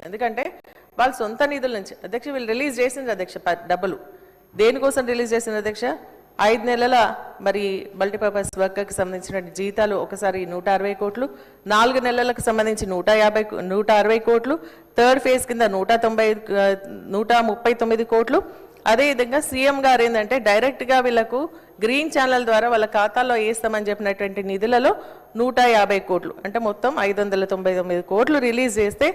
ఎందుకంటే వాళ్ళు సొంత నిధుల నుంచి అధ్యక్ష వీళ్ళు రిలీజ్ చేసింది అధ్యక్ష డబ్బులు దేనికోసం రిలీజ్ చేసింది అధ్యక్ష 5 నెలల మరి మల్టీపర్పస్ వర్కర్కి సంబంధించిన జీతాలు ఒకసారి 160 కోట్లు 4 నెలలకు సంబంధించి 160 కోట్లు థర్డ్ ఫేజ్ కింద 139 కోట్లు అదేవిధంగా సీఎం గారు ఏంటంటే డైరెక్ట్గా వీళ్ళకు గ్రీన్ ఛానల్ ద్వారా వాళ్ళ ఖాతాలో వేస్తామని చెప్పినటువంటి నిధులలో 150 కోట్లు అంటే మొత్తం 599 కోట్లు రిలీజ్ చేస్తే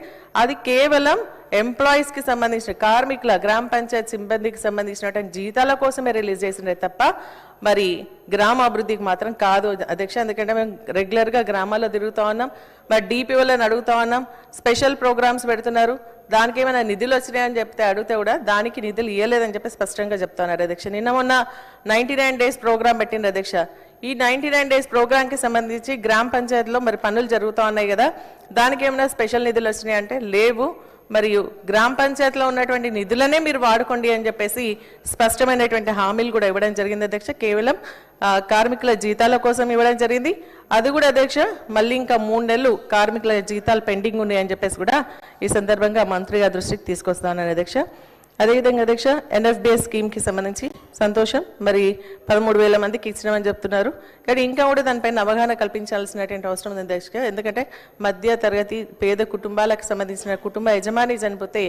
అది కేవలం ఎంప్లాయీస్కి సంబంధించిన కార్మికుల గ్రామ పంచాయత్ సిబ్బందికి సంబంధించినటువంటి జీతాల కోసమే రిలీజ్ చేసినది తప్ప మరి గ్రామ అభివృద్ధికి మాత్రం కాదు అధ్యక్ష. ఎందుకంటే మేము రెగ్యులర్గా గ్రామాల్లో తిరుగుతూ ఉన్నాం, మరి డిపిఓలను అడుగుతూ ఉన్నాం, స్పెషల్ ప్రోగ్రామ్స్ పెడుతున్నారు, దానికి ఏమైనా నిధులు వచ్చినాయని చెప్తే అడిగితే కూడా దానికి నిధులు ఇవ్వలేదని చెప్పి స్పష్టంగా చెప్తున్నారు అధ్యక్ష. నిన్న మొన్న 99 డేస్ ప్రోగ్రామ్ పెట్టింది అధ్యక్ష. ఈ 99 డేస్ ప్రోగ్రామ్కి సంబంధించి గ్రామ పంచాయతీలో మరి పనులు జరుగుతూ ఉన్నాయి కదా, దానికి ఏమైనా స్పెషల్ నిధులు వచ్చినాయి అంటే లేవు, మరియు గ్రామ పంచాయతీలో ఉన్నటువంటి నిధులనే మీరు వాడుకోండి అని చెప్పేసి స్పష్టమైనటువంటి హామీలు కూడా ఇవ్వడం జరిగింది అధ్యక్ష. కేవలం కార్మికుల జీతాల కోసం ఇవ్వడం జరిగింది. అది కూడా అధ్యక్ష మళ్ళీ ఇంకా 3 నెలలు కార్మికుల జీతాలు పెండింగ్ ఉన్నాయి అని చెప్పేసి కూడా ఈ సందర్భంగా మంత్రి గారి దృష్టికి తీసుకొస్తాను అధ్యక్ష. అదేవిధంగా అధ్యక్ష ఎన్ఎఫ్డిఎస్ స్కీమ్కి సంబంధించి సంతోషం, మరి 13,000 మందికి ఇచ్చినామని చెప్తున్నారు, కానీ ఇంకా కూడా దానిపైన అవగాహన కల్పించాల్సినటువంటి అవసరం ఉంది అధ్యక్ష. ఎందుకంటే మధ్య తరగతి పేద కుటుంబాలకు సంబంధించిన కుటుంబ యజమాని చనిపోతే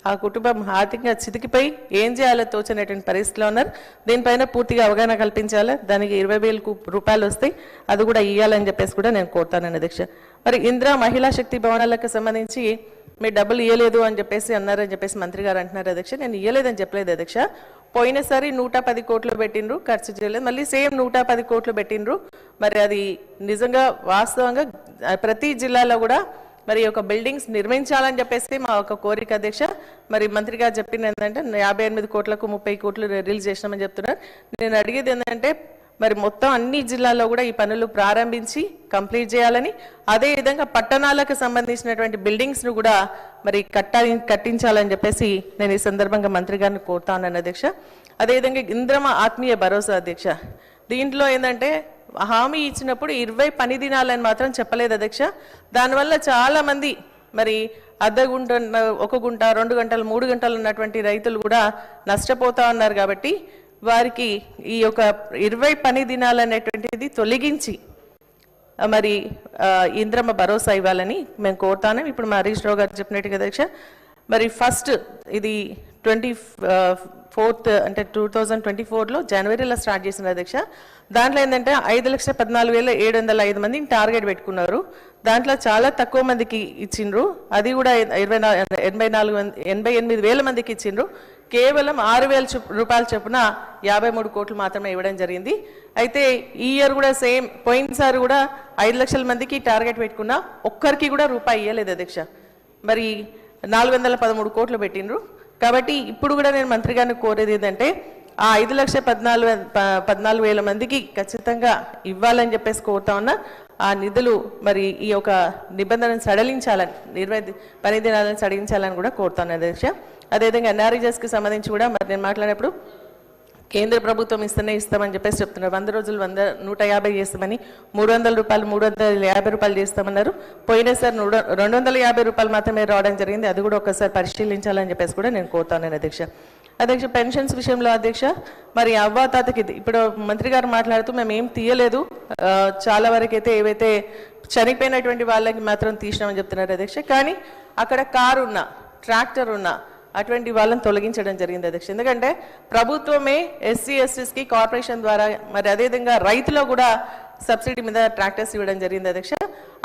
ఆ కుటుంబం ఆర్థికంగా చితికిపోయి ఏం చేయాలో తోచనేటువంటి పరిస్థితిలో ఉన్నారు. దీనిపైన పూర్తిగా అవగాహన కల్పించాలి, దానికి 20,000 రూపాయలు వస్తాయి, అది కూడా ఇవ్వాలని చెప్పేసి కూడా నేను కోరుతాను అధ్యక్ష. మరి ఇందిరా మహిళా శక్తి భవనాలకు సంబంధించి మీరు డబ్బులు ఇవ్వలేదు అని చెప్పేసి అన్నారని చెప్పేసి మంత్రి గారు అంటున్నారు అధ్యక్ష. నేను ఇవ్వలేదని చెప్పలేదు అధ్యక్ష. పోయినసారి 110 కోట్లు పెట్టిండ్రు, ఖర్చు చేయలేదు, మళ్ళీ సేమ్ 110 కోట్లు పెట్టిండ్రు. మరి అది నిజంగా వాస్తవంగా ప్రతి జిల్లాలో కూడా మరి ఒక బిల్డింగ్స్ నిర్మించాలని చెప్పేసి మా ఒక కోరిక అధ్యక్ష. మరి మంత్రి గారు చెప్పింది ఏంటంటే 58 కోట్లకు 30 కోట్లు రిలీజ్ చేసినామని చెప్తున్నారు. నేను అడిగేది ఏంటంటే మరి మొత్తం అన్ని జిల్లాల్లో కూడా ఈ పనులు ప్రారంభించి కంప్లీట్ చేయాలని, అదేవిధంగా పట్టణాలకు సంబంధించినటువంటి బిల్డింగ్స్ను కూడా మరి కట్టించాలని చెప్పేసి నేను ఈ సందర్భంగా మంత్రి గారిని కోరుతా ఉన్నాను అధ్యక్ష. అదేవిధంగా ఇంద్రమ ఆత్మీయ భరోసా అధ్యక్ష, దీంట్లో ఏంటంటే హామీ ఇచ్చినప్పుడు 20 పని దినాలని మాత్రం చెప్పలేదు అధ్యక్ష. దానివల్ల చాలామంది మరి అర్ధ గుంట 1 గుంట 2 గంటలు 3 గంటలు ఉన్నటువంటి రైతులు కూడా నష్టపోతా ఉన్నారు. కాబట్టి వారికి ఈ యొక్క 20 పని దినాలు అనేటువంటిది తొలగించి మరి ఇంద్రమ్మ భరోసా ఇవ్వాలని మేము కోరుతాను. ఇప్పుడు మా హరీష్ రావు గారు చెప్పినట్టుగా అధ్యక్ష, మరి ఫస్ట్ ఇది 24th అంటే 2024లో జనవరిలో స్టార్ట్ చేసిన అధ్యక్ష. దాంట్లో ఏంటంటే 5,14,705 మందిని టార్గెట్ పెట్టుకున్నారు. దాంట్లో చాలా తక్కువ మందికి ఇచ్చిండ్రు, అది కూడా 88,000 మందికి ఇచ్చిండ్రు. కేవలం 6,000 రూపాయల చొప్పున 53 కోట్లు మాత్రమే ఇవ్వడం జరిగింది. అయితే ఈ ఇయర్ కూడా సేమ్, పోయినసారి కూడా 5 లక్షల మందికి టార్గెట్ పెట్టుకున్నా ఒక్కరికి కూడా రూపాయి ఇవ్వలేదు అధ్యక్ష. మరి 413 కోట్లు పెట్టిండ్రు. కాబట్టి ఇప్పుడు కూడా నేను మంత్రి గారిని కోరేది ఏంటంటే ఆ 5,14,000 మందికి ఖచ్చితంగా ఇవ్వాలని చెప్పేసి కోరుతా ఉన్నా. ఆ నిధులు మరి ఈ యొక్క నిబంధనను సడలించాలని, 20 పని దినాలను సడలించాలని కూడా కోరుతాను అధ్యక్ష. అదేవిధంగా ఎన్ఆర్ఈజెస్కి సంబంధించి కూడా మరి నేను మాట్లాడినప్పుడు కేంద్ర ప్రభుత్వం ఇస్తామని చెప్పేసి చెప్తున్నారు. 100 రోజులు 150 చేస్తామని, 300 రూపాయలు 350 రూపాయలు చేస్తామన్నారు. పోయినసారి 250 రూపాయలు మాత్రమే రావడం జరిగింది. అది కూడా ఒకసారి పరిశీలించాలని చెప్పేసి కూడా నేను కోరుతాను అధ్యక్ష. అధ్యక్ష పెన్షన్స్ విషయంలో అధ్యక్ష మరి అవ్వాతాతకి ఇప్పుడు మంత్రి గారు మాట్లాడుతూ మేము ఏం తీయలేదు, చాలా వరకు అయితే ఏవైతే చనిపోయినటువంటి వాళ్ళకి మాత్రం తీసినామని చెప్తున్నారు అధ్యక్ష. కానీ అక్కడ కారు ఉన్నా ట్రాక్టర్ ఉన్నా అటువంటి వాళ్ళని తొలగించడం జరిగింది అధ్యక్ష. ఎందుకంటే ప్రభుత్వమే ఎస్సీ ఎస్టీస్కి కార్పొరేషన్ ద్వారా మరి అదేవిధంగా రైతులో కూడా సబ్సిడీ మీద ట్రాక్టర్స్ ఇవ్వడం జరిగింది అధ్యక్ష.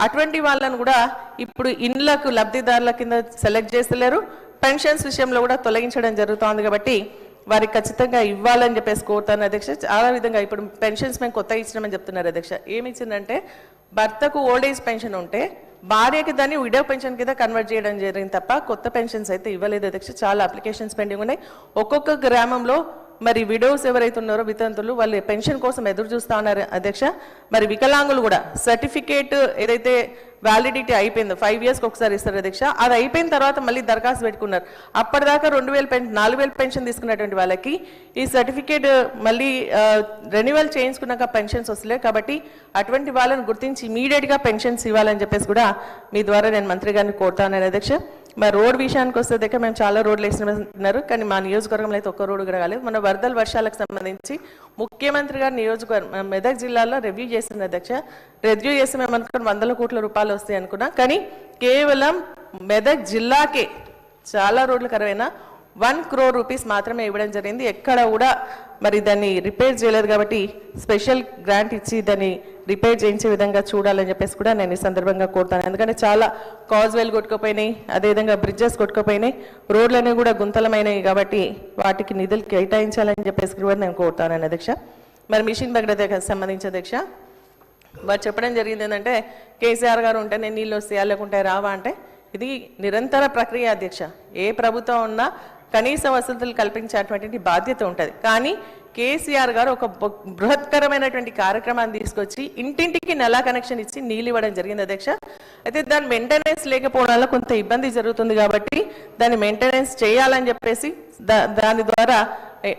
అటువంటి వాళ్ళను కూడా ఇప్పుడు ఇండ్లకు లబ్ధిదారుల కింద సెలెక్ట్ చేస్తలేరు, పెన్షన్స్ విషయంలో కూడా తొలగించడం జరుగుతోంది. కాబట్టి వారికి ఖచ్చితంగా ఇవ్వాలని చెప్పేసి కోరుతాను అధ్యక్ష. చాలా విధంగా ఇప్పుడు పెన్షన్స్ మేము కొత్తగా ఇచ్చినామని చెప్తున్నారు అధ్యక్ష. ఏమి ఇచ్చిందంటే భర్తకు ఓల్డ్ ఏజ్ పెన్షన్ ఉంటే భార్యకి దాన్ని విడో పెన్షన్ కింద కన్వర్ట్ చేయడం జరిగింది తప్ప కొత్త పెన్షన్స్ అయితే ఇవ్వలేదు అధ్యక్ష. చాలా అప్లికేషన్స్ పెండింగ్ ఉన్నాయి. ఒక్కొక్క గ్రామంలో మరి విడోస్ ఎవరైతే ఉన్నారో వితంతులు వాళ్ళు పెన్షన్ కోసం ఎదురు చూస్తా ఉన్నారు అధ్యక్ష. మరి వికలాంగులు కూడా సర్టిఫికేట్ ఏదైతే వ్యాలిడిటీ అయిపోయింది, 5 yearsకి ఒకసారి ఇస్తారు అధ్యక్ష. అది అయిపోయిన తర్వాత మళ్ళీ దరఖాస్తు పెట్టుకున్నారు. అప్పటిదాకా 4,000 పెన్షన్ తీసుకున్నటువంటి వాళ్ళకి ఈ సర్టిఫికేట్ మళ్ళీ రెన్యువల్ చేయించుకున్నాక పెన్షన్స్ వస్తలేవు. కాబట్టి అటువంటి వాళ్ళని గుర్తించి ఇమీడియట్గా పెన్షన్స్ ఇవ్వాలని చెప్పేసి కూడా మీ ద్వారా నేను మంత్రి గారిని కోరుతాను అధ్యక్ష. మరి రోడ్ విషయానికి వస్తే దగ్గర మేము చాలా రోడ్లు వేస్తున్నారు, కానీ మా నియోజకవర్గంలో అయితే ఒక్క రోడ్డు కూడా కాలేదు. మన వరదల వర్షాలకు సంబంధించి ముఖ్యమంత్రి గారు నియోజకవర్గం మెదక్ జిల్లాలో రివ్యూ చేసిన అధ్యక్ష. రివ్యూ చేసి మేము అనుకున్న 100 కోట్ల రూపాయలు వస్తాయి అనుకున్నాం, కానీ కేవలం మెదక్ జిల్లాకే చాలా రోడ్లు కరువైనా 1 crore rupees మాత్రమే ఇవ్వడం జరిగింది. ఎక్కడ కూడా మరి దాన్ని రిపేర్ చేయలేదు. కాబట్టి స్పెషల్ గ్రాంట్ ఇచ్చి దాన్ని రిపేర్ చేయించే విధంగా చూడాలని చెప్పేసి కూడా నేను ఈ సందర్భంగా కోరుతాను. ఎందుకంటే చాలా కాజ్వేలు కొట్టుకుపోయినాయి, అదేవిధంగా బ్రిడ్జెస్ కొట్టుకుపోయినాయి, రోడ్లన్నీ కూడా గుంతలమైనవి. కాబట్టి వాటికి నిధులు కేటాయించాలని చెప్పేసి కూడా నేను కోరుతాను అధ్యక్ష. మరి మిషన్ భగీరథకు సంబంధించి అధ్యక్ష వారు చెప్పడం జరిగింది ఏంటంటే కేసీఆర్ గారు ఉంటే నేను నీళ్ళు వస్తాయా లేకుంటే రావా అంటే, ఇది నిరంతర ప్రక్రియ అధ్యక్ష. ఏ ప్రభుత్వం ఉన్నా కనీస వసతులు కల్పించేటువంటి బాధ్యత ఉంటుంది. కానీ కేసీఆర్ గారు ఒక బృహత్కరమైనటువంటి కార్యక్రమాన్ని తీసుకొచ్చి ఇంటింటికి నెలా కనెక్షన్ ఇచ్చి నీళ్ళు ఇవ్వడం జరిగింది అధ్యక్ష. అయితే దాని మెయింటెనెన్స్ లేకపోవడం వల్ల కొంత ఇబ్బంది జరుగుతుంది. కాబట్టి దాన్ని మెయింటెనెన్స్ చేయాలని చెప్పేసి దాని ద్వారా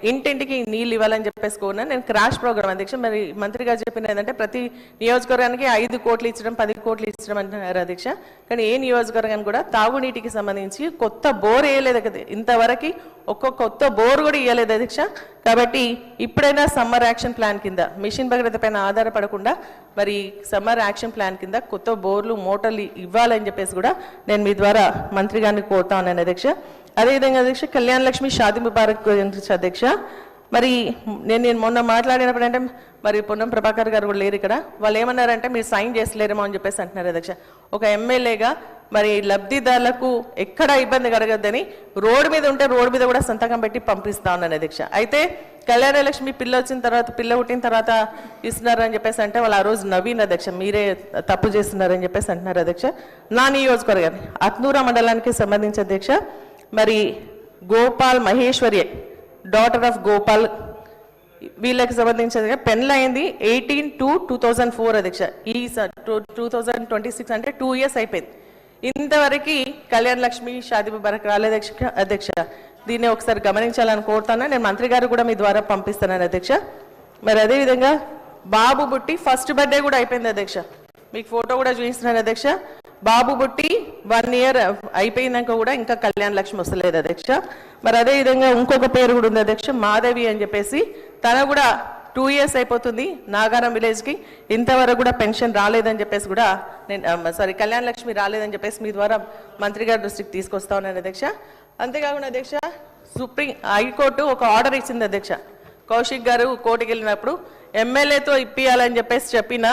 ఇంటింటికి నీళ్ళు ఇవ్వాలని చెప్పేసి కోరినా. నేను క్రాష్ ప్రోగ్రామ్ అధ్యక్ష. మరి మంత్రి గారు చెప్పిన ఏంటంటే ప్రతి నియోజకవర్గానికి 5 కోట్లు ఇచ్చడం 10 కోట్లు ఇచ్చడం అంటున్నారు అధ్యక్ష. కానీ ఏ నియోజకవర్గానికి కూడా తాగునీటికి సంబంధించి కొత్త బోర్ వేయలేదు కదా, ఇంతవరకు ఒక్కొక్క కొత్త బోర్ కూడా ఇవ్వలేదు అధ్యక్ష. కాబట్టి ఇప్పుడైనా సమ్మర్ యాక్షన్ ప్లాన్ కింద మిషన్ భగీరథ పైన ఆధారపడకుండా మరి సమ్మర్ యాక్షన్ ప్లాన్ కింద కొత్త బోర్లు మోటార్లు ఇవ్వాలని చెప్పేసి కూడా నేను మీ ద్వారా మంత్రి గారిని కోరుతా ఉన్నాను అధ్యక్ష. అదేవిధంగా అధ్యక్ష కళ్యాణ లక్ష్మి షాదీ ముబారక్ గురించి అధ్యక్ష. మరి నేను మొన్న మాట్లాడినప్పుడు అంటే మరి పొన్నం ప్రభాకర్ గారు కూడా లేరు ఇక్కడ. వాళ్ళు ఏమన్నారంటే మీరు సైన్ చేసలేరేమో అని చెప్పేసి అంటున్నారు అధ్యక్ష. ఒక ఎమ్మెల్యేగా మరి లబ్ధిదారులకు ఎక్కడ ఇబ్బంది కలగద్దని రోడ్డు మీద ఉంటే రోడ్డు మీద కూడా సంతకం పెట్టి పంపిస్తా ఉన్నాను అధ్యక్ష. అయితే కళ్యాణ లక్ష్మి పిల్ల వచ్చిన తర్వాత పిల్ల పుట్టిన తర్వాత ఇస్తున్నారని చెప్పేసి అంటే వాళ్ళు ఆ రోజు నవీన్ అధ్యక్ష మీరే తప్పు చేస్తున్నారని చెప్పేసి అంటున్నారు అధ్యక్ష. నా నియోజకవర్గాన్ని అత్నూరా మండలానికి సంబంధించి అధ్యక్ష మరి గోపాల్ మహేశ్వరి డాటర్ ఆఫ్ గోపాల్ వీళ్ళకి సంబంధించి పెన్లు అయింది 18/2/2004 అధ్యక్ష. ఈ 2026 అంటే 2 years అయిపోయింది. ఇంతవరకు కళ్యాణ లక్ష్మి షాదీ ముబారక్ రాలేదు అధ్యక్ష. దీన్ని ఒకసారి గమనించాలని కోరుతాను. నేను మంత్రి గారు కూడా మీ ద్వారా పంపిస్తాను అధ్యక్ష. మరి అదేవిధంగా బాబు బుట్టి ఫస్ట్ బర్త్డే కూడా అయిపోయింది అధ్యక్ష. మీకు ఫోటో కూడా చూపిస్తున్నాను అధ్యక్ష. బాబు బుట్టి 1 year అయిపోయినాక కూడా ఇంకా కళ్యాణ లక్ష్మి వస్తలేదు అధ్యక్ష. మరి అదేవిధంగా ఇంకొక పేరు కూడా ఉంది అధ్యక్ష, మాధవి అని చెప్పేసి. తన కూడా 2 years అయిపోతుంది నాగారం విలేజ్కి, ఇంతవరకు కూడా పెన్షన్ రాలేదని చెప్పేసి కూడా నేను కళ్యాణ లక్ష్మి రాలేదని చెప్పేసి మీ ద్వారా మంత్రి గారి దృష్టికి తీసుకొస్తా ఉన్నాను అధ్యక్ష. అంతేకాకుండా అధ్యక్ష సుప్రీం హైకోర్టు ఒక ఆర్డర్ ఇచ్చింది అధ్యక్ష. కౌశిక్ గారు కోర్టుకి వెళ్ళినప్పుడు ఎమ్మెల్యేతో ఇప్పియాలని చెప్పేసి చెప్పినా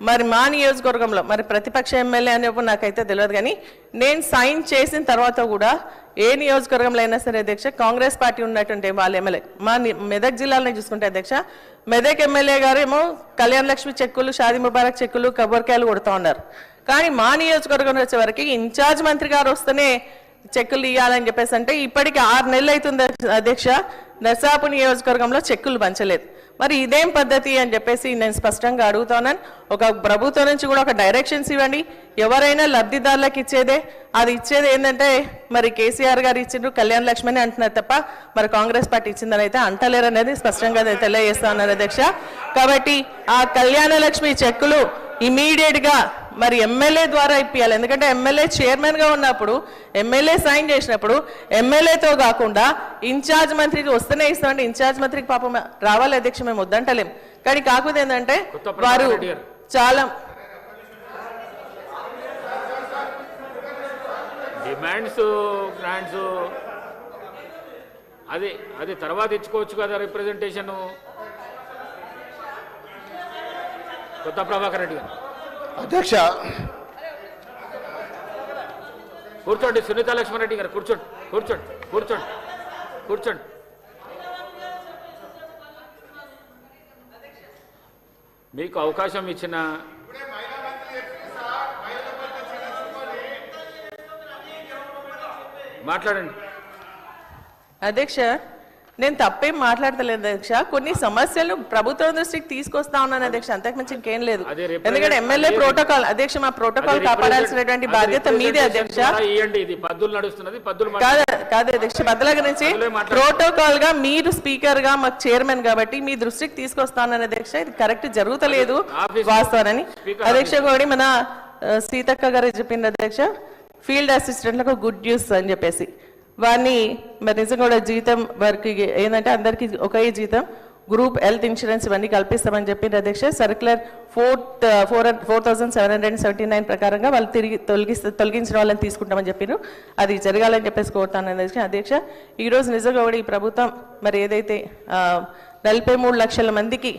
మరి మా నియోజకవర్గంలో మరి ప్రతిపక్ష ఎమ్మెల్యే అనేప్పుడు నాకైతే తెలియదు, కానీ నేను సైన్ చేసిన తర్వాత కూడా ఏ నియోజకవర్గంలో అయినా సరే అధ్యక్ష కాంగ్రెస్ పార్టీ ఉన్నటువంటి వాళ్ళ ఎమ్మెల్యే మా మెదక్ జిల్లాలో చూసుకుంటే అధ్యక్ష మెదక్ ఎమ్మెల్యే గారు ఏమో కళ్యాణ లక్ష్మి చెక్కులు షాదీ ముబారక్ చెక్కులు కొబ్బరికాయలు కొడుతూ ఉన్నారు. కానీ మా నియోజకవర్గంలో వచ్చేవరకు ఇన్ఛార్జ్ మంత్రి గారు వస్తేనే చెక్కులు ఇవ్వాలని చెప్పేసి అంటే ఇప్పటికి 6 నెలలు అవుతుంది అధ్యక్ష. నర్సాపూర్ నియోజకవర్గంలో చెక్కులు పంచలేదు. మరి ఇదేం పద్ధతి అని చెప్పేసి నేను స్పష్టంగా అడుగుతున్నాను. ఒక ప్రభుత్వం నుంచి కూడా ఒక డైరెక్షన్స్ ఇవ్వండి. ఎవరైనా లబ్ధిదారులకు ఇచ్చేదే, అది ఇచ్చేది ఏంటంటే మరి కేసీఆర్ గారు ఇచ్చిండ్రు కళ్యాణ లక్ష్మి అని అంటున్నారు తప్ప మరి కాంగ్రెస్ పార్టీ ఇచ్చిందని అయితే అంటలేరు అనేది స్పష్టంగా తెలియజేస్తా ఉన్నారు అధ్యక్ష. కాబట్టి ఆ కళ్యాణ లక్ష్మి చెక్కులు ఇమీడియట్ గా మరి ఎమ్మెల్యే ద్వారా ఇప్పియాలి. ఎందుకంటే ఎమ్మెల్యే చైర్మన్ గా ఉన్నప్పుడు ఎమ్మెల్యే సైన్ చేసినప్పుడు ఎమ్మెల్యేతో కాకుండా ఇన్ఛార్జ్ మంత్రికి వస్తేనే ఇస్తామంటే ఇన్ఛార్జ్ మంత్రికి పాపం రావాలి అధ్యక్ష, మేము వద్దంటలేం. కానీ కాకపోతే ఏంటంటే వారు చాలా డిమాండ్స్ గ్రాంట్స్ అది తర్వాత ఇచ్చుకోవచ్చు కదా రిప్రజెంటేషన్. కొత్త ప్రభాకర్ రెడ్డి గారు అధ్యక్ష కూర్చోండి. సునీత లక్ష్మణ్ రెడ్డి గారు కూర్చోండి కూర్చోండి కూర్చోండి కూర్చోండి. మీకు అవకాశం ఇచ్చిన మాట్లాడండి అధ్యక్ష. నేను తప్పేం మాట్లాడతలేదు అధ్యక్ష. కొన్ని సమస్యలు ప్రభుత్వం దృష్టికి తీసుకొస్తా ఉన్నాను అధ్యక్ష, అంతకుమించి ఇంకేం లేదు. ఎందుకంటే ఎమ్మెల్యే ప్రోటోకాల్ అధ్యక్ష, మా ప్రోటోకాల్ కాపాడాల్సినటువంటి బాధ్యత మీదే అధ్యక్ష. కాదు అధ్యక్ష, బదుల గురించి ప్రోటోకాల్ గా మీరు స్పీకర్ గా మాకు చైర్మన్ కాబట్టి మీ దృష్టికి తీసుకొస్తానని అధ్యక్ష. ఇది కరెక్ట్ జరుగుతలేదు వాస్తవాన్ని అధ్యక్ష. కూడా మన సీతక్క గారు చెప్పింది అధ్యక్ష, ఫీల్డ్ అసిస్టెంట్లకు గుడ్ న్యూస్ అని చెప్పేసి వారిని మరి నిజంగా కూడా జీతం వారికి ఏంటంటే అందరికీ ఒకే జీతం, గ్రూప్ హెల్త్ ఇన్సూరెన్స్ ఇవన్నీ కల్పిస్తామని చెప్పింది అధ్యక్ష. సర్క్యులర్ 4779 ప్రకారంగా వాళ్ళు తిరిగి తొలగించిన వాళ్ళని తీసుకుంటామని చెప్పారు. అది జరగాలని చెప్పేసి కోరుతాను అధ్యక్ష. ఈరోజు నిజంగా కూడా ఈ ప్రభుత్వం మరి ఏదైతే 43 లక్షల మందికి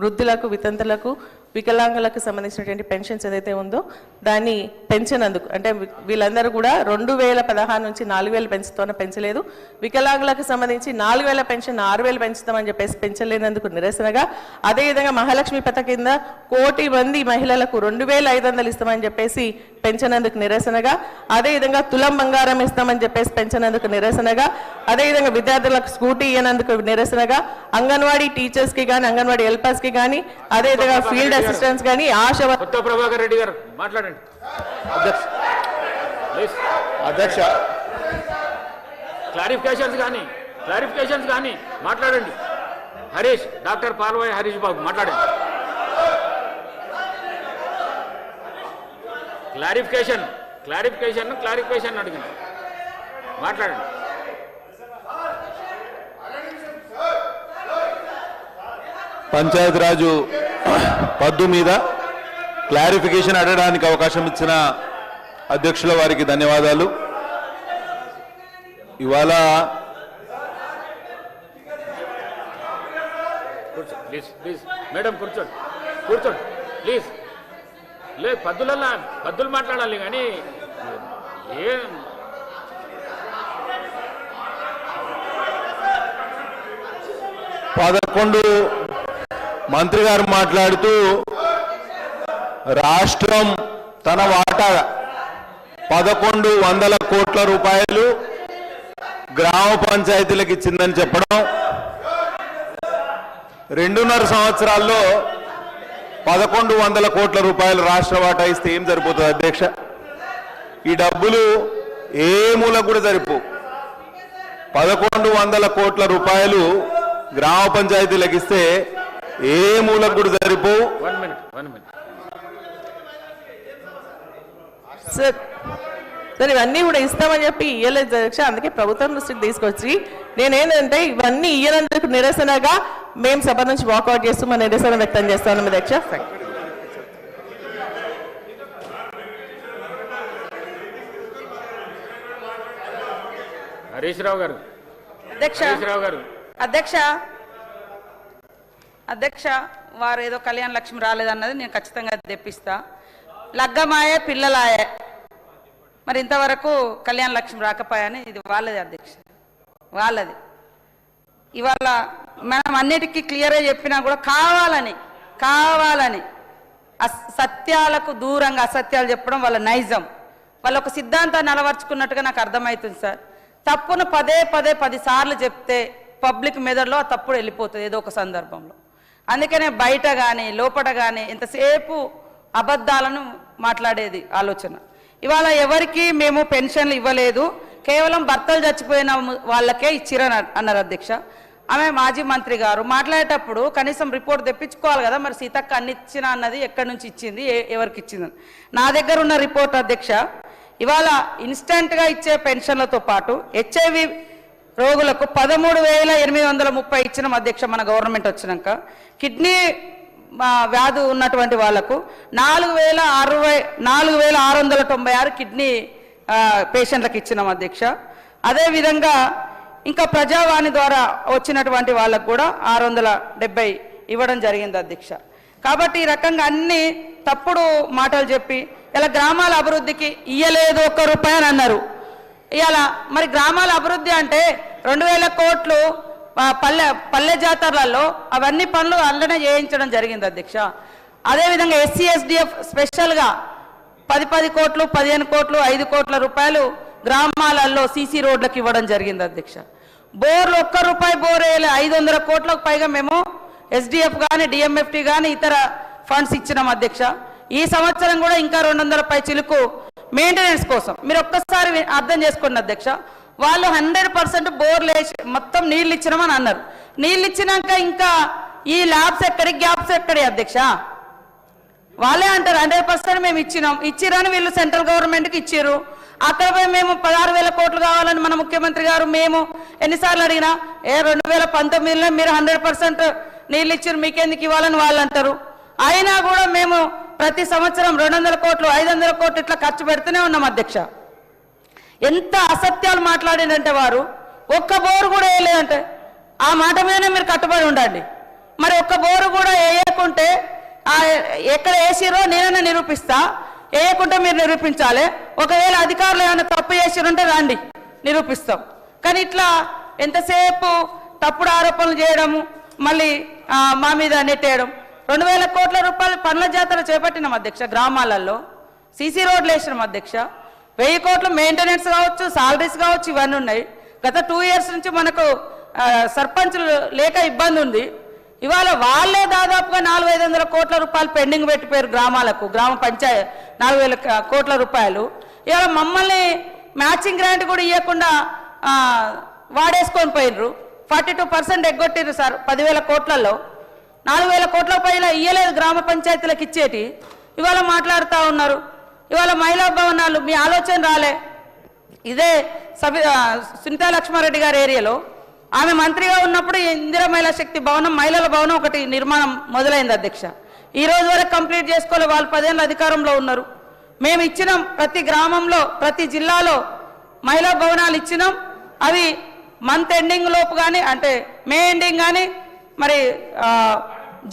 వృద్ధులకు, వితంతులకు, వికలాంగులకు సంబంధించినటువంటి పెన్షన్స్ ఏదైతే ఉందో దాన్ని పెంచినందుకు, అంటే వీళ్ళందరూ కూడా 2016 నుంచి 4000 పెంచుతామని పెంచలేదు. వికలాంగులకు సంబంధించి 4000 పెన్షన్ 6000 పెంచుతామని చెప్పేసి పెంచలేనందుకు నిరసనగా, అదేవిధంగా మహాలక్ష్మి పథకం కింద 1 కోటి మంది మహిళలకు 2500 ఇస్తామని చెప్పేసి పెంచినందుకు నిరసనగా, అదేవిధంగా తులం బంగారం ఇస్తామని చెప్పేసి పెంచినందుకు నిరసనగా, అదేవిధంగా విద్యార్థులకు స్కూటీ ఇవ్వనందుకు నిరసనగా, అంగన్వాడీ టీచర్స్ కి కానీ, అంగన్వాడీ హెల్పర్స్ కి కానీ, అదేవిధంగా ఫీల్డ్ అసిస్టెంట్స్ కానీ, ఆశ ప్రభాకర్ రెడ్డి గారు మాట్లాడండి అధ్యక్ష. క్లారిఫికేషన్స్ కానీ మాట్లాడండి. హరీష్, డాక్టర్ పాల్వాయి హరీష్ బాబు మాట్లాడండి. క్లారిఫికేషన్ అడిగింది, మాట్లాడండి. పంచాయతీరాజు పద్దు మీద క్లారిఫికేషన్ అడగడానికి అవకాశం ఇచ్చిన అధ్యక్షుల వారికి ధన్యవాదాలు. ఇవాళ ప్లీజ్ మేడం కూర్చోండి ప్లీజ్. పద్దులు మాట్లాడాలి కానీ ఏం 11 మంత్రి గారు మాట్లాడుతూ రాష్ట్రం తన వాటా 1100 కోట్ల రూపాయలు గ్రామ పంచాయతీలకు ఇచ్చిందని చెప్పడం, 2.5 సంవత్సరాల్లో 1100 కోట్ల రూపాయలు రాష్ట్ర వాటా ఇస్తే ఏం సరిపోతుంది అధ్యక్ష? ఈ డబ్బులు ఏ మూల కూడా సరిపో. 1100 కోట్ల రూపాయలు గ్రామ పంచాయతీలకు ఇస్తే ఏ మూలకు కూడా సరిపో. సార్ ఇవన్నీ కూడా ఇస్తామని చెప్పి ఇయ్యలేదు అధ్యక్ష. అందుకే ప్రభుత్వం దృష్టికి తీసుకొచ్చి నేనేంటంటే ఇవన్నీ ఇయ్యనందుకు నిరసనగా మేము సభ నుంచి వాకౌట్ చేస్తూ మన నిరసన వ్యక్తం చేస్తాం అధ్యక్ష. హరీష్ రావు గారు. అధ్యక్ష వారు ఏదో కళ్యాణ లక్ష్మి రాలేదన్నది నేను ఖచ్చితంగా తెప్పిస్తా. లగ్గమాయే పిల్లలాయే, మరి ఇంతవరకు కళ్యాణ లక్ష్మి రాకపోయాని ఇది వాళ్ళది అధ్యక్ష, వాళ్ళది. ఇవాళ మనం అన్నిటికీ క్లియర్గా చెప్పినా కూడా కావాలని సత్యాలకు దూరంగా అసత్యాలు చెప్పడం వాళ్ళ నైజం. వాళ్ళు ఒక సిద్ధాంతాన్ని అలవర్చుకున్నట్టుగా నాకు అర్థమవుతుంది సార్. తప్పును పదే 10 సార్లు చెప్తే పబ్లిక్ మెదడులో ఆ తప్పుడు వెళ్ళిపోతుంది ఏదో ఒక సందర్భంలో. అందుకనే బయట కానీ లోపల కానీ ఇంతసేపు అబద్ధాలను మాట్లాడేది ఆలోచన. ఇవాళ ఎవరికి మేము పెన్షన్లు ఇవ్వలేదు, కేవలం భర్తలు చచ్చిపోయిన వాళ్ళకే ఇచ్చిరని అన్నారు అధ్యక్ష. ఆమె మాజీ మంత్రి గారు మాట్లాడేటప్పుడు కనీసం రిపోర్ట్ తెప్పించుకోవాలి కదా, మరి సీతక్క అన్ని ఇచ్చినా అన్నది ఎక్కడి నుంచి ఇచ్చింది, ఎవరికి ఇచ్చిందని. నా దగ్గర ఉన్న రిపోర్ట్ అధ్యక్ష, ఇవాళ ఇన్స్టెంట్గా ఇచ్చే పెన్షన్లతో పాటు హెచ్ఐవి రోగులకు 13,830 ఇచ్చినాం అధ్యక్ష మన గవర్నమెంట్ వచ్చినాక. కిడ్నీ వ్యాధి ఉన్నటువంటి వాళ్లకు 4,696 కిడ్నీ పేషెంట్లకు ఇచ్చినాం అధ్యక్ష. అదేవిధంగా ఇంకా ప్రజావాణి ద్వారా వచ్చినటువంటి వాళ్ళకు కూడా 670 ఇవ్వడం జరిగింది అధ్యక్ష. కాబట్టి ఈ రకంగా అన్ని తప్పుడు మాటలు చెప్పి ఇలా గ్రామాల అభివృద్ధికి ఇయ్యలేదు 1 రూపాయి అని అన్నారు. ఇలా మరి గ్రామాల అభివృద్ధి అంటే 2000 కోట్లు పల్లె జాతరలలో అవన్నీ పనులు అల్లనే చేయించడం జరిగింది అధ్యక్ష. అదేవిధంగా SC/SDF స్పెషల్గా 10 కోట్లు, 15 కోట్లు, 5 కోట్ల రూపాయలు గ్రామాలలో CC రోడ్లకు ఇవ్వడం జరిగింది అధ్యక్ష. బోర్లు ₹1 బోర్ వేయలే. 500 కోట్లకు పైగా మేము SDF కానీ DMFT కానీ ఇతర ఫండ్స్ ఇచ్చినాం అధ్యక్ష. ఈ సంవత్సరం కూడా ఇంకా 200 పై చిలుకు మెయింటెనెన్స్ కోసం. మీరు ఒక్కసారి అర్థం చేసుకోండి అధ్యక్ష. వాళ్ళు 100% బోర్లు వేసి మొత్తం నీళ్ళు ఇచ్చినామని అన్నారు. నీళ్ళు ఇచ్చినాక ఇంకా ఈ ల్యాబ్స్ ఎక్కడి, గ్యాప్స్ ఎక్కడి అధ్యక్ష? వాళ్ళే అంటారు 100% మేము ఇచ్చిరని వీళ్ళు సెంట్రల్ గవర్నమెంట్కి ఇచ్చారు. అక్కడ పోయి మేము 16,000 కోట్లు కావాలని మన ముఖ్యమంత్రి గారు మేము ఎన్నిసార్లు అడిగినా 2019లో మీరు 100% నీళ్ళు ఇచ్చారు మీకెందుకు ఇవ్వాలని వాళ్ళు అంటారు. అయినా కూడా మేము ప్రతి సంవత్సరం 200 కోట్లు 500 కోట్లు ఇట్లా ఖర్చు పెడుతూనే ఉన్నాం అధ్యక్ష. ఎంత అసత్యాలు మాట్లాడిందంటే వారు ఒక్క బోరు కూడా వేయలేదంటే ఆ మాట మీదనే మీరు కట్టుబడి ఉండండి. మరి ఒక్క బోరు కూడా వేయకుంటే ఎక్కడ వేసిరో నేనైనా నిరూపిస్తా, వేయకుంటే మీరు నిరూపించాలి. ఒకవేళ అధికారులు ఏమైనా తప్పు చేసిరంటే రండి నిరూపిస్తాం. కానీ ఇట్లా ఎంతసేపు తప్పుడు ఆరోపణలు చేయడము, మళ్ళీ మా మీద నెట్టేయడం. 2,000 కోట్ల రూపాయలు పండ్ల జాతర చేపట్టినాం అధ్యక్ష. గ్రామాలలో CC రోడ్లు వేసినాం అధ్యక్ష. 1000 కోట్లు మెయింటెనెన్స్ కావచ్చు, సాలరీస్ కావచ్చు, ఇవన్నీ ఉన్నాయి. గత 2 ఇయర్స్ నుంచి మనకు సర్పంచులు లేక ఇబ్బంది ఉంది. ఇవాళ వాళ్ళే దాదాపుగా 400-500 కోట్ల రూపాయలు పెండింగ్ పెట్టిపోయారు గ్రామాలకు. గ్రామ పంచాయత్ 4,000 కోట్ల రూపాయలు. ఇవాళ మమ్మల్ని మ్యాచింగ్ గ్రాంట్ కూడా ఇవ్వకుండా వాడేసుకొని పోయినరు. 42% ఎగ్గొట్టిరు సార్. 10,000 కోట్లలో 4,000 కోట్ల పైన ఇయ్యలేదు గ్రామ పంచాయతీలకు ఇచ్చేటి. ఇవాళ మాట్లాడుతూ ఉన్నారు. ఇవాళ మహిళా భవనాలు మీ ఆలోచన రాలే. ఇదే సునీతా లక్ష్మారెడ్డి గారి ఏరియాలో ఆమె మంత్రిగా ఉన్నప్పుడు ఇందిరా మహిళా శక్తి భవనం, మహిళల భవనం ఒకటి నిర్మాణం మొదలైంది అధ్యక్ష. ఈ రోజు వరకు కంప్లీట్ చేసుకోలే. వాళ్ళు 10 ఏళ్ళ అధికారంలో ఉన్నారు. మేము ఇచ్చినాం ప్రతి గ్రామంలో, ప్రతి జిల్లాలో మహిళా భవనాలు ఇచ్చినాం. అవి మంత్ ఎండింగ్ లోపు కానీ, అంటే మే ఎండింగ్ కానీ, మరి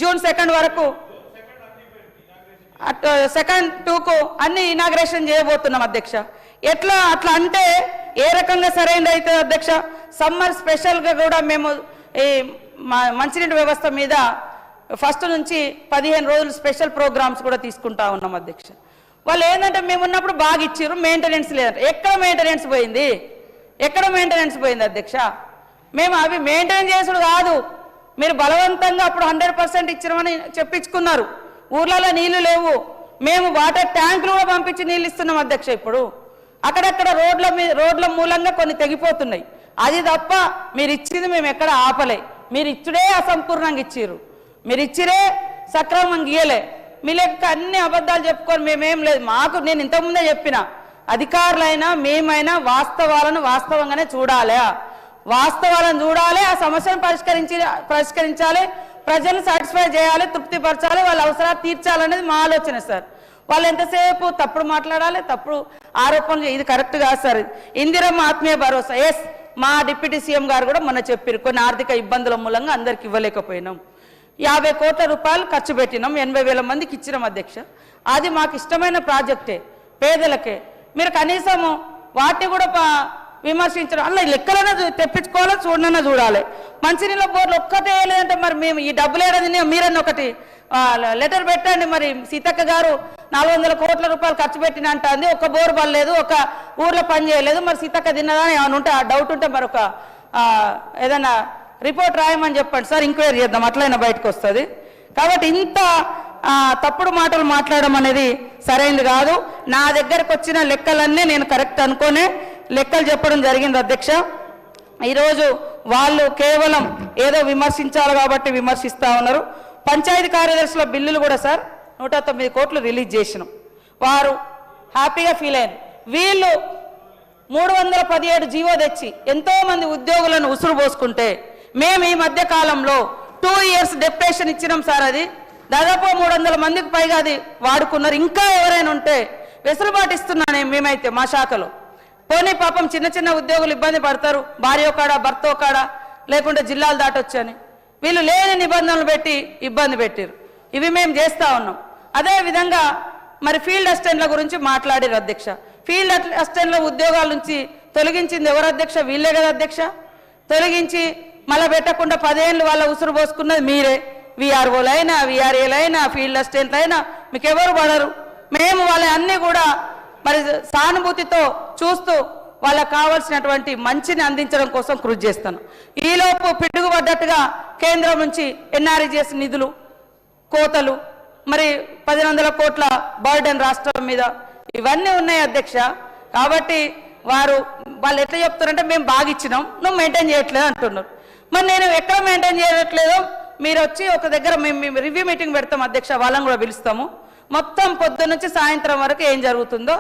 జూన్ 2 వరకు సెకండ్ 2కు అన్ని ఇనాగ్రేషన్ చేయబోతున్నాం అధ్యక్ష. ఎట్లా అట్లా అంటే ఏ రకంగా సరైనది అయితే అధ్యక్ష. సమ్మర్ స్పెషల్గా కూడా మేము ఈ మంచినీటి వ్యవస్థ మీద ఫస్ట్ నుంచి 15 రోజులు స్పెషల్ ప్రోగ్రామ్స్ కూడా తీసుకుంటా ఉన్నాం అధ్యక్ష. వాళ్ళు ఏంటంటే మేము ఉన్నప్పుడు బాగా ఇచ్చారు, మెయింటెనెన్స్ లేదంటే. ఎక్కడ మెయింటెనెన్స్ పోయింది? ఎక్కడ మెయింటెనెన్స్ పోయింది అధ్యక్ష? మేము అవి మెయింటైన్ చేసుడు కాదు, మీరు బలవంతంగా అప్పుడు 100% ఇచ్చినామని చెప్పించుకున్నారు. ఊర్లలో నీళ్లు లేవు, మేము వాటర్ ట్యాంకులు కూడా పంపించి నీళ్ళు ఇస్తున్నాం అధ్యక్ష. ఇప్పుడు అక్కడక్కడ రోడ్ల మూలంగా కొన్ని తెగిపోతున్నాయి. అది తప్ప మీరు ఇచ్చింది మేము ఎక్కడ ఆపలే. మీరు ఇచ్చుడే అసంపూర్ణంగా ఇచ్చిర్రు, మీరు ఇచ్చిరే సక్రమంగా ఇయ్యలే. మీ లెక్క అన్ని అబద్ధాలు చెప్పుకొని మేమేం లేదు. మాకు నేను ఇంతకుముందే చెప్పిన, అధికారులైనా మేమైనా వాస్తవాలను వాస్తవంగానే చూడాలి, వాస్తవాలను చూడాలి, ఆ సమస్యను పరిష్కరించాలి, ప్రజలను సాటిస్ఫై చేయాలి, తృప్తిపరచాలి, వాళ్ళ అవసరాలు తీర్చాలనేది మా ఆలోచన సార్. వాళ్ళు ఎంతసేపు తప్పుడు మాట్లాడాలి, తప్పుడు ఆరోపణలు, ఇది కరెక్ట్ కాదు సార్. ఇందిరమ్మ ఆత్మీయ భరోసా, ఎస్, మా డిప్యూటీ సీఎం గారు కూడా మొన్న చెప్పారు, కొన్ని ఆర్థిక ఇబ్బందుల మూలంగా అందరికి ఇవ్వలేకపోయినాం. 50 కోట్ల రూపాయలు ఖర్చు పెట్టినాం, 80,000 మందికి ఇచ్చినాం అధ్యక్ష. అది మాకు ఇష్టమైన ప్రాజెక్టే, పేదలకే. మీరు కనీసం వాటిని కూడా విమర్శించడం, అలా లెక్కలనే తెప్పించుకోవాలో చూడనన్నా చూడాలి. మంచినీళ్ళ బోర్లు ఒక్కటే లేదంటే మరి మేము ఈ డబ్బులు ఏడాది మీరన్నా ఒకటి లెటర్ పెట్టండి. మరి సీతక్క గారు 400 కోట్ల రూపాయలు ఖర్చు పెట్టిన అంటుంది, ఒక బోర్ పడలేదు, ఒక ఊర్లో పని చేయలేదు. మరి సీతక్క తిన్నదా ఏమైనా ఉంటే, ఆ డౌట్ ఉంటే మరి ఒక ఏదైనా రిపోర్ట్ రాయమని చెప్పండి సార్, ఎంక్వైరీ చేద్దాం, అట్లయినా బయటకు వస్తుంది. కాబట్టి ఇంత తప్పుడు మాటలు మాట్లాడడం అనేది సరైనది కాదు. నా దగ్గరకు వచ్చిన లెక్కలన్నీ నేను కరెక్ట్ అనుకోనే లెక్కలు చెప్పడం జరిగింది అధ్యక్ష. ఈరోజు వాళ్ళు కేవలం ఏదో విమర్శించాలి కాబట్టి విమర్శిస్తూ ఉన్నారు. పంచాయతీ కార్యదర్శుల బిల్లులు కూడా సార్ 109 కోట్లు రిలీజ్ చేసినాం, వారు హ్యాపీగా ఫీల్ అయ్యారు. వీళ్ళు 317 జీవో తెచ్చి ఎంతోమంది ఉద్యోగులను ఉసురు పోసుకుంటే మేము ఈ మధ్య కాలంలో 2 ఇయర్స్ డెప్యుటేషన్ ఇచ్చినాం సార్. అది దాదాపు 300 మందికి పైగా అది వాడుకున్నారు. ఇంకా ఎవరైనా ఉంటే వెసులుబాటు ఇస్తున్నాను మేమైతే మా శాఖలో. పోనీ పాపం చిన్న చిన్న ఉద్యోగులు ఇబ్బంది పడతారు, భార్య కాడా భర్త కాడా లేకుంటే జిల్లాలు దాటొచ్చని వీళ్ళు లేని నిబంధనలు పెట్టి ఇబ్బంది పెట్టారు. ఇవి మేము చేస్తూ ఉన్నాం. అదేవిధంగా మరి ఫీల్డ్ అసిస్టెంట్ల గురించి మాట్లాడారు అధ్యక్ష. ఫీల్డ్ అసిస్టెంట్ల ఉద్యోగాల నుంచి తొలగించింది ఎవరు అధ్యక్ష? వీళ్ళే కదా అధ్యక్ష. తొలగించి మళ్ళీ పెట్టకుండా 10 ఏళ్ళు వాళ్ళ ఉసురు పోసుకున్నది మీరే. వీఆర్ఓలైనా, వీఆర్ఏలైనా, ఫీల్డ్ అసిస్టెంట్లు అయినా మీకు ఎవరు పడరు. మేము వాళ్ళ అన్నీ కూడా మరి సానుభూతితో చూస్తూ వాళ్ళకు కావాల్సినటువంటి మంచిని అందించడం కోసం కృషి చేస్తాను. ఈలోపు పిడుగుపడ్డట్టుగా కేంద్రం నుంచి ఎన్ఆర్ఈజీఎస్ నిధులు కోతలు, మరి 1,100 కోట్ల బర్డెన్ రాష్ట్రం మీద ఇవన్నీ ఉన్నాయి అధ్యక్ష. కాబట్టి వాళ్ళు ఎట్లా చెప్తారంటే మేము బాగా ఇచ్చినాం, నువ్వు మెయింటైన్ చేయట్లేదు అంటున్నారు. మరి నేను ఎక్కడ మెయింటైన్ చేయట్లేదో మీరు వచ్చి ఒక దగ్గర మేము రివ్యూ మీటింగ్ పెడతాం అధ్యక్ష, వాళ్ళని కూడా పిలుస్తాము. మొత్తం పొద్దున్న నుంచి సాయంత్రం వరకు ఏం జరుగుతుందో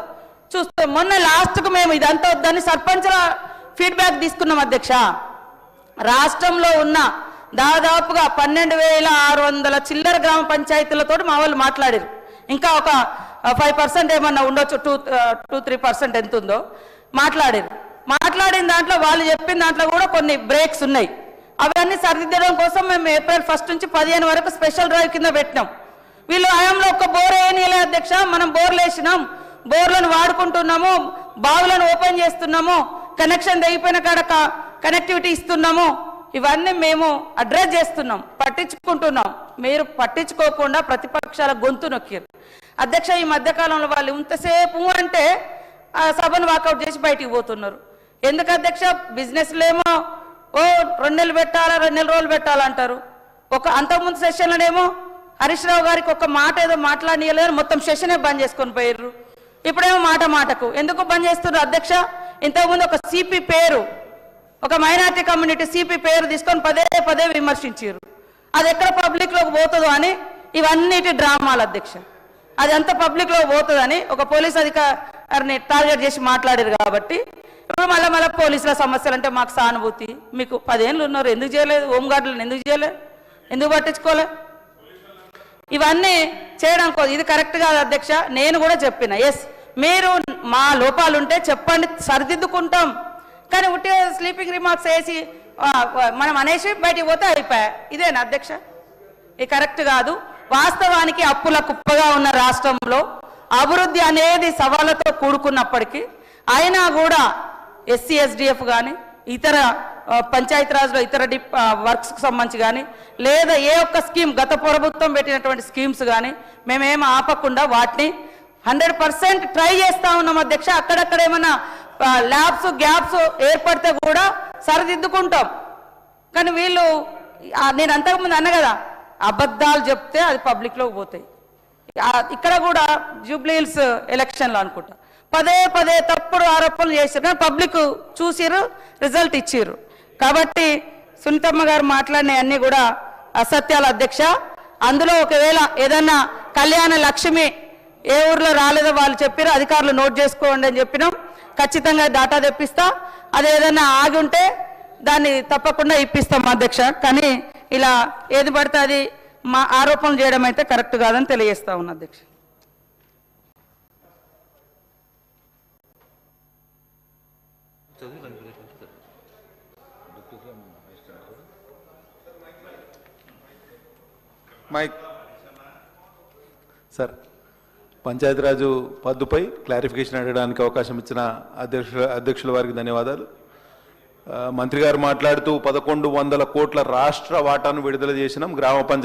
చూస్తాం. మొన్న లాస్ట్కు మేము ఇదంతా వద్దని సర్పంచ్ల ఫీడ్బ్యాక్ తీసుకున్నాం అధ్యక్ష. రాష్ట్రంలో ఉన్న దాదాపుగా 12,600 చిల్లర గ్రామ పంచాయతీలతో మా వాళ్ళు మాట్లాడారు. ఇంకా ఒక 5% ఏమన్నా ఉండొచ్చు, 2-3% ఎంత ఉందో మాట్లాడారు. మాట్లాడిన దాంట్లో వాళ్ళు చెప్పిన దాంట్లో కూడా కొన్ని బ్రేక్స్ ఉన్నాయి. అవన్నీ సరిదిద్దడం కోసం మేము ఏప్రిల్ 1 నుంచి 15 వరకు స్పెషల్ డ్రైవ్ కింద పెట్టినాం. వీళ్ళు హయాంలో ఒక్క బోర్ వేయనీయలే అధ్యక్ష. మనం బోర్లు వేసినాం, బోర్లను వాడుకుంటున్నాము, బావులను ఓపెన్ చేస్తున్నాము, కనెక్షన్ తెగిపోయిన కాడ కనెక్టివిటీ ఇస్తున్నాము. ఇవన్నీ మేము అడ్రస్ చేస్తున్నాం, పట్టించుకుంటున్నాం. మీరు పట్టించుకోకుండా ప్రతిపక్షాల గొంతు నొక్కారు అధ్యక్ష. ఈ మధ్యకాలంలో వాళ్ళు ఇంతసేపు అంటే ఆ సభను వాకౌట్ చేసి బయటికి పోతున్నారు. ఎందుకు అధ్యక్ష? బిజినెస్లేమో 2 నెలలు పెట్టాలా, 2 నెలల రోజులు పెట్టాలంటారు. అంతకుముందు సెషన్లోనేమో హరీష్ రావు గారికి ఒక మాట ఏదో మాట్లాడనీయలేదు, మొత్తం సెషనే బంద్ చేసుకొని పోయారు. ఇప్పుడేమో మాటకు ఎందుకు బంద్ చేస్తున్నారు అధ్యక్ష? ఇంతకుముందు ఒక సిపి పేరు, ఒక మైనార్టీ కమ్యూనిటీ సిపి పేరు తీసుకొని పదే విమర్శించారు. అది ఎక్కడ పబ్లిక్లోకి పోతుందో అని ఇవన్నిటి డ్రామాలు అధ్యక్ష. అది అంత పబ్లిక్లో పోతుందని ఒక పోలీస్ అధికారిని టార్గెట్ చేసి మాట్లాడారు. కాబట్టి ఇప్పుడు మళ్ళీ పోలీసుల సమస్యలు అంటే మాకు సానుభూతి. మీకు 10 ఏళ్ళు ఉన్నారు, ఎందుకు చేయలేదు? హోంగార్డులను ఎందుకు చేయలేదు? ఎందుకు పట్టించుకోలే? ఇవన్నీ చేయడం ఇది కరెక్ట్ కాదు అధ్యక్ష. నేను కూడా చెప్పిన, ఎస్ మీరు మా లోపాలు ఉంటే చెప్పండి, సరిదిద్దుకుంటాం. కానీ ఉట్టి స్లీపింగ్ రిమార్క్స్ వేసి మనం అనేసి బయటికి పోతే అయిపోయా. ఇదేనా అధ్యక్ష? ఇది కరెక్ట్ కాదు. వాస్తవానికి అప్పుల కుప్పగా ఉన్న రాష్ట్రంలో అభివృద్ధి అనేది సవాళ్లతో కూడుకున్నప్పటికీ అయినా కూడా ఎస్సీ ఎస్డిఎఫ్ కానీ ఇతర పంచాయతీరాజ్లో ఇతర వర్క్స్కి సంబంధించి కానీ లేదా ఏ ఒక్క స్కీమ్ గత ప్రభుత్వం పెట్టినటువంటి స్కీమ్స్ కానీ మేమేం ఆపకుండా వాటిని 100% ట్రై చేస్తూ ఉన్నాం అధ్యక్ష. అక్కడక్కడ ఏమైనా ల్యాబ్స్ గ్యాప్స్ ఏర్పడితే కూడా సరిదిద్దుకుంటాం. కానీ వీళ్ళు నేను అంతకుముందు అన్న కదా, అబద్ధాలు చెప్తే అది పబ్లిక్లోకి పోతాయి. ఇక్కడ కూడా జూబ్లీహిల్స్ ఎలక్షన్లో అనుకుంటా పదే తప్పుడు ఆరోపణలు చేశారు, కానీ పబ్లిక్ చూసిరు, రిజల్ట్ ఇచ్చిర్రు. కాబట్టి సునీతమ్మ గారు మాట్లాడిన అన్ని కూడా అసత్యాలు అధ్యక్ష. అందులో ఒకవేళ ఏదన్నా కళ్యాణ లక్ష్మి ఏ ఊర్లో రాలేదో వాళ్ళు చెప్పారు, అధికారులు నోట్ చేసుకోండి అని చెప్పినాం. ఖచ్చితంగా డాటా తెప్పిస్తా. అది ఏదైనా ఆగి ఉంటే దాన్ని తప్పకుండా ఇప్పిస్తాం అధ్యక్ష. కానీ ఇలా ఏది పడితే అది మా ఆరోపణలు చేయడం అయితే కరెక్ట్ కాదని తెలియజేస్తా ఉన్నా అధ్యక్ష. మైక్ సార్, పంచాయతీరాజు పద్దుపై క్లారిఫికేషన్ అడగడానికి అవకాశం ఇచ్చిన అధ్యక్షుల వారికి ధన్యవాదాలు. మంత్రి గారు మాట్లాడుతూ 1,100 కోట్ల రాష్ట్ర వాటాను విడుదల చేసినాం గ్రామ పంచాయతీ